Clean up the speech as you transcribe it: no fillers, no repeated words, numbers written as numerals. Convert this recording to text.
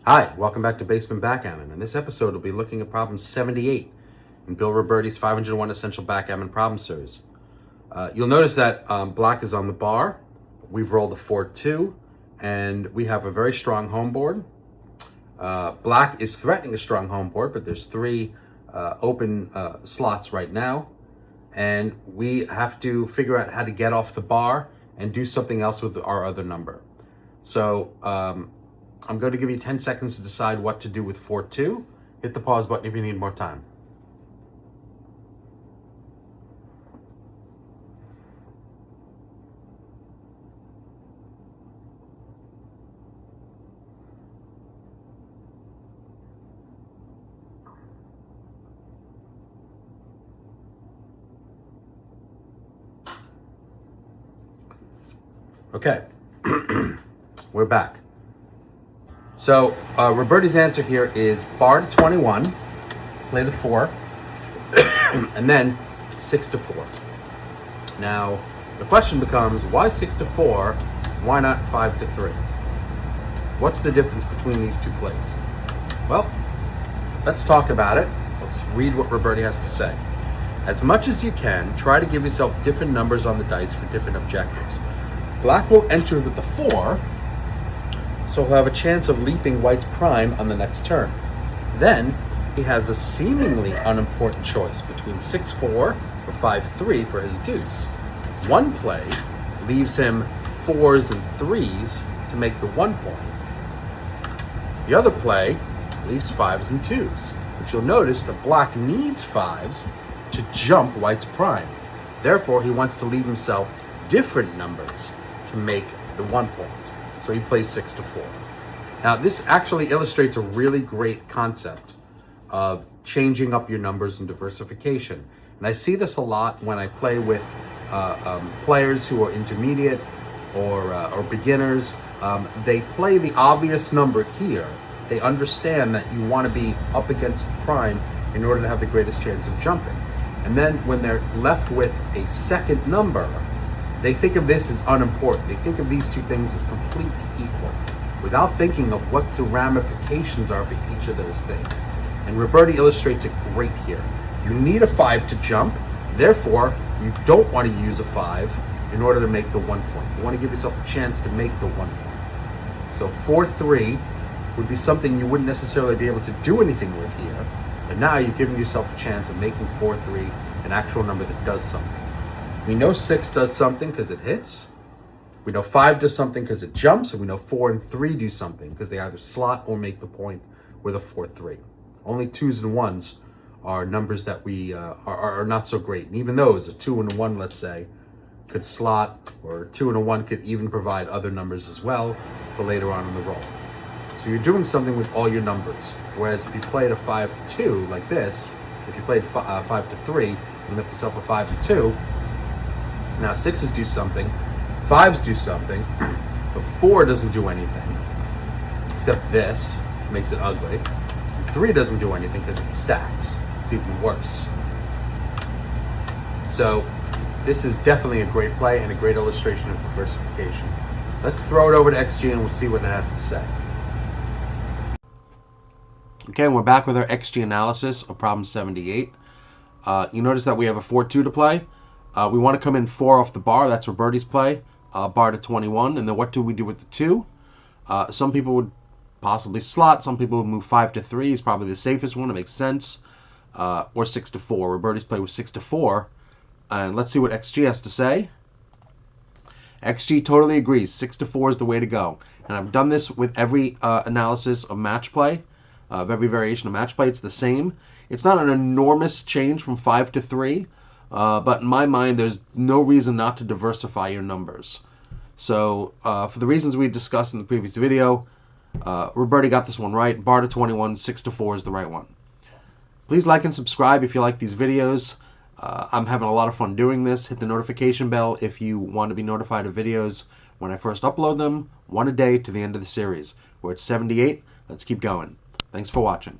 Hi, welcome back to Basement Backgammon. In this episode, we'll be looking at problem 78 in Bill Robertie's 501 Essential Backgammon Problem Series. You'll notice that black is on the bar. We've rolled a 4-2, and we have a very strong home board. Black is threatening a strong home board, but there's three open slots right now, and we have to figure out how to get off the bar and do something else with our other number. So I'm going to give you 10 seconds to decide what to do with 4-2. Hit the pause button if you need more time. Okay, we're back. So Robertie's answer here is bar to 21, play the 4, and then 6-4. Now, the question becomes, why 6-4? Why not 5-3? What's the difference between these two plays? Well, let's talk about it. Let's read what Robertie has to say. As much as you can, try to give yourself different numbers on the dice for different objectives. Black will enter with the 4, so he'll have a chance of leaping white's prime on the next turn. Then, he has a seemingly unimportant choice between 6-4 or 5-3 for his deuce. One play leaves him 4s and 3s to make the 1 point. The other play leaves 5s and 2s, but you'll notice that black needs 5s to jump white's prime. Therefore, he wants to leave himself different numbers to make the 1 point. So he plays 6-4. Now, this actually illustrates a really great concept of changing up your numbers and diversification. And I see this a lot when I play with players who are intermediate or beginners. They play the obvious number here. They understand that you want to be up against the prime in order to have the greatest chance of jumping. And then when they're left with a second number, they think of this as unimportant. They think of these two things as completely equal, without thinking of what the ramifications are for each of those things. And Robertie illustrates it great here. You need a 5 to jump, therefore you don't want to use a 5 in order to make the 1 point. You want to give yourself a chance to make the 1 point. So 4-3 would be something you wouldn't necessarily be able to do anything with here, but now you've given yourself a chance of making 4-3 an actual number that does something. We know 6 does something because it hits. We know 5 does something because it jumps. And we know 4 and 3 do something because they either slot or make the point with a 4-3. Only 2s and 1s are numbers that we are not so great. And even those, a 2 and a 1, let's say, could slot, or a 2 and a 1 could even provide other numbers as well for later on in the roll. So you're doing something with all your numbers. Whereas if you played a 5-2 like this, if you played 5-3, you left yourself a 5-2. Now 6s do something, 5s do something, but 4 doesn't do anything, except this makes it ugly. And 3 doesn't do anything because it stacks. It's even worse. So this is definitely a great play and a great illustration of diversification. Let's throw it over to XG and we'll see what it has to say. Okay, and we're back with our XG analysis of problem 78. You notice that we have a 4-2 to play. We want to come in 4 off the bar. That's Robertie's play. Bar to 21. And then what do we do with the 2? Some people would possibly slot. Some people would move 5-3. Is probably the safest one. It makes sense. Or 6-4. Robertie's play was 6-4. And let's see what XG has to say. XG totally agrees. 6-4 is the way to go. And I've done this with every analysis of match play. Of every variation of match play. It's the same. It's not an enormous change from 5-3. But in my mind, there's no reason not to diversify your numbers. So, for the reasons we discussed in the previous video, Robertie got this one right. Bar to 21, 6-4 is the right one. Please like and subscribe if you like these videos. I'm having a lot of fun doing this. Hit the notification bell if you want to be notified of videos when I first upload them, one a day to the end of the series. We're at 78. Let's keep going. Thanks for watching.